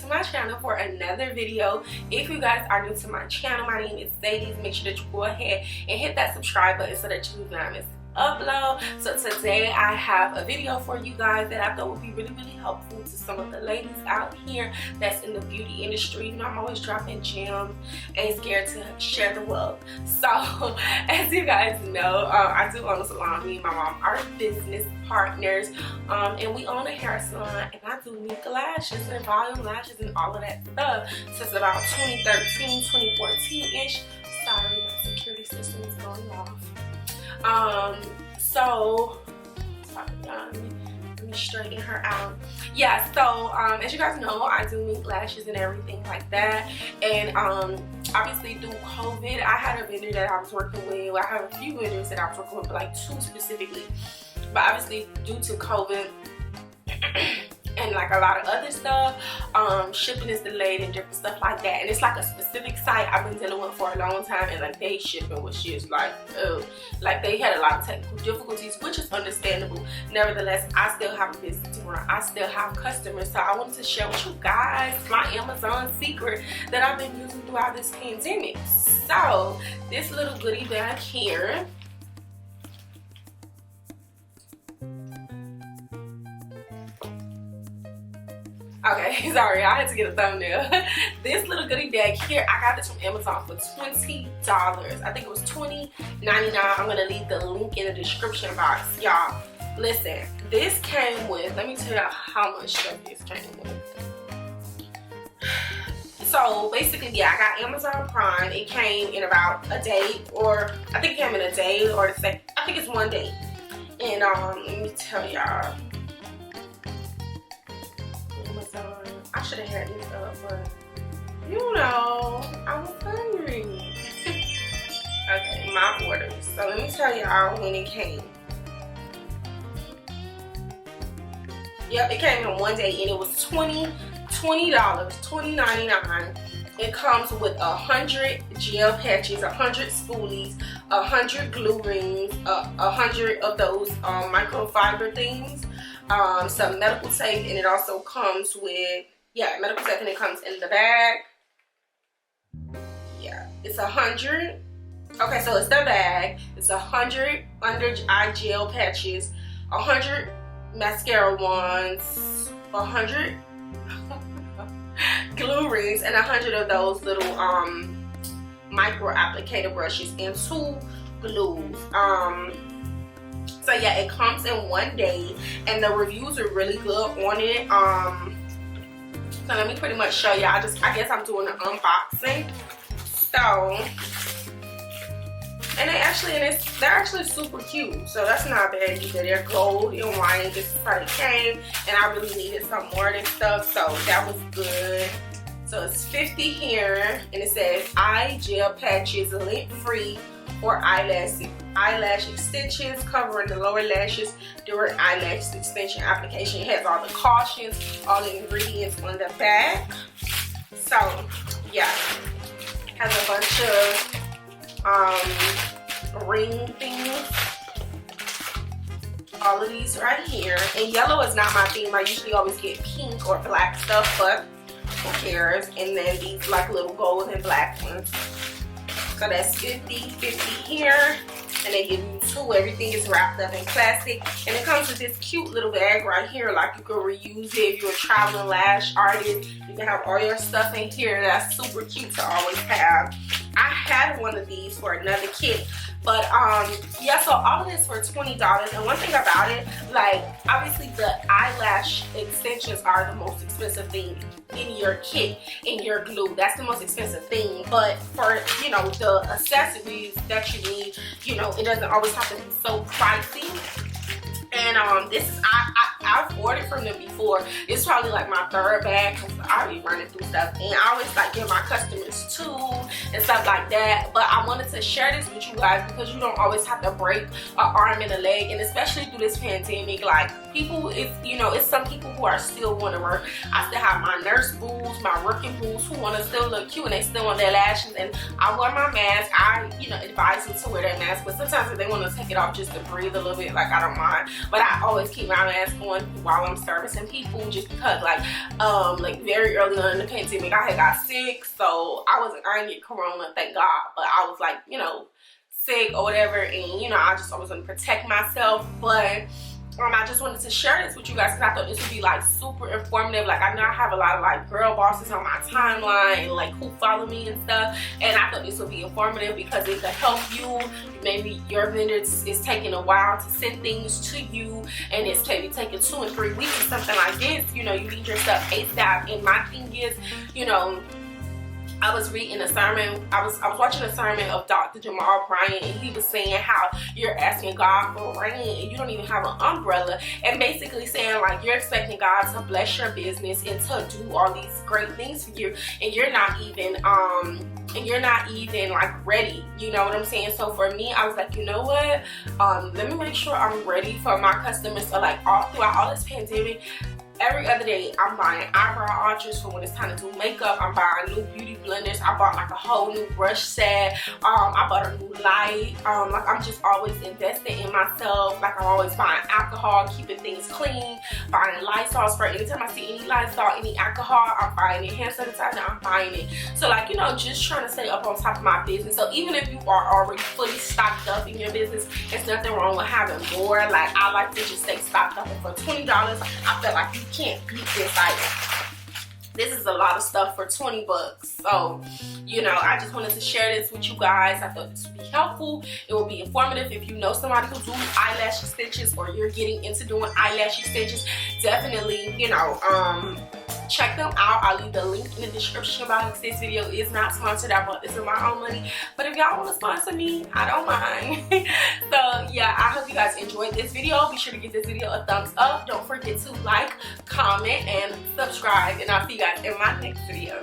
to my channel for another video. If you guys are new to my channel, my name is Sadie. Make sure that you go ahead and hit that subscribe button so that you do not miss upload. So today I have a video for you guys that I thought would be really helpful to some of the ladies out here that's in the beauty industry. You know, I'm always dropping gems, ain't scared to share the wealth. So as you guys know, I do own a salon. Me and my mom are business partners, and we own a hair salon, and I do mink lashes and volume lashes and all of that stuff since about 2013, 2014-ish. Sorry, my security system is going off. So sorry, let me straighten her out. Yeah, so as you guys know, I do mink lashes and everything like that. And obviously through COVID, I had a vendor that I was working with. I have a few vendors that I was working with, but like two specifically. But obviously due to COVID and like a lot of other stuff, shipping is delayed and different stuff like that. And it's like a specific site I've been dealing with for a long time, and like they shipping was just like, like they had a lot of technical difficulties, which is understandable. Nevertheless, I still have a business to run. I still have customers, so I wanted to share with you guys my Amazon secret that I've been using throughout this pandemic. So this little goodie bag here, okay, sorry, I had to get a thumbnail. This little goodie bag here, I got this from Amazon for $20. I think it was $20.99. I'm gonna leave the link in the description box, y'all. Listen, this came with, let me tell you how much stuff this came with. So basically, yeah, I got Amazon Prime. It came in about a day, or I think it came in a day, or I think it's one day. And let me tell y'all. I should have had this up, but you know, I was hungry. Okay, my orders. So let me tell y'all when it came. Yep, it came in one day, and it was $20, $20.99. It comes with 100 gel patches, 100 spoolies, 100 glue rings, 100 of those microfiber things, some medical tape, and it also comes with, yeah, medical tape, and it comes in the bag. Yeah, it's 100. Okay, so it's the bag. It's 100 under eye gel patches, 100 mascara wands, 100 glue rings, and 100 of those little micro applicator brushes, and 2 glues. So yeah, it comes in one day, and the reviews are really good on it. So let me pretty much show you. I guess I'm doing an unboxing. So, and they're actually super cute. So that's not bad either. They're gold and white. This is how they came, and I really needed some more of this stuff, so that was good. So it's 50 here, and it says eye gel patches, lint free or eyelash extensions covering the lower lashes during eyelash extension application. It has all the cautions, all the ingredients on the back. So yeah, it has a bunch of ring things. All of these right here. And yellow is not my theme. I usually always get pink or black stuff, but who cares? And then these like little gold and black ones. So that's 50 here, and they give you 2. Everything is wrapped up in plastic, and it comes with this cute little bag right here. Like you can reuse it if you're a traveling lash artist. You can have all your stuff in here. That's super cute to always have. I had one of these for another kit, but yeah, so all of this for $20. And one thing about it, like obviously the eyelash extensions are the most expensive thing in your kit, in your glue. That's the most expensive thing. But for, you know, the accessories that you need, you know, it doesn't always have to be so pricey. And this is, I've ordered from them before. It's probably like my 3rd bag, because I be running through stuff, and I always like give my customers tools and stuff like that. But I wanted to share this with you guys because you don't always have to break an arm and a leg, and especially through this pandemic, like people, it's, you know, it's some people who are still want to work. I still have my nurse boots, my working boots, who want to still look cute, and they still want their lashes, and I wear my mask. I, you know, advise them to wear that mask, but sometimes if they want to take it off just to breathe a little bit, like I don't mind. But I always keep my mask on while I'm servicing people, just because like very early on in the pandemic I had got sick, so I didn't get corona, thank God, but I was like, you know, sick or whatever, and you know, I was going to protect myself. But I just wanted to share this with you guys because I thought this would be like super informative. Like, I know I have a lot of like girl bosses on my timeline and like who follow me and stuff, and I thought this would be informative because it could help you. Maybe your vendor is taking a while to send things to you, and it's maybe taking 2 or 3 weeks or something like this. You know, you need your stuff ASAP. And my thing is, you know, I was reading a sermon, I was watching a sermon of Dr. Jamal Bryant, and he was saying how you're asking God for rain and you don't even have an umbrella, and basically saying like you're expecting God to bless your business and to do all these great things for you, and you're not even like ready, you know what I'm saying? So for me, I was like, you know what, let me make sure I'm ready for my customers. So like throughout all this pandemic, every other day I'm buying eyebrow archers for when it's time to do makeup. I'm buying new beauty blenders. I bought like a whole new brush set. I bought a new light. Like, I'm just always investing in myself. Like, I'm always buying alcohol, keeping things clean, buying Lysol spray. Anytime I see any Lysol, any alcohol, I'm buying it. Hand sanitizer, I'm buying it. So like, you know, just trying to stay up on top of my business. So even if you are already fully stocked up in your business, there's nothing wrong with having more. Like, I like to just stay stocked up, and for $20, I feel like you can't beat this item. This is a lot of stuff for 20 bucks. So, you know, I just wanted to share this with you guys. I thought this would be helpful. It will be informative. If you know somebody who do eyelash extensions, or you're getting into doing eyelash extensions, definitely, you know, check them out. I'll leave the link in the description box. This video is not sponsored. I bought this with my own money, but if y'all want to sponsor me, I don't mind. So yeah, I hope you guys enjoyed this video. Be sure to give this video a thumbs up. Don't forget to like, comment, and subscribe, and I'll see you guys in my next video.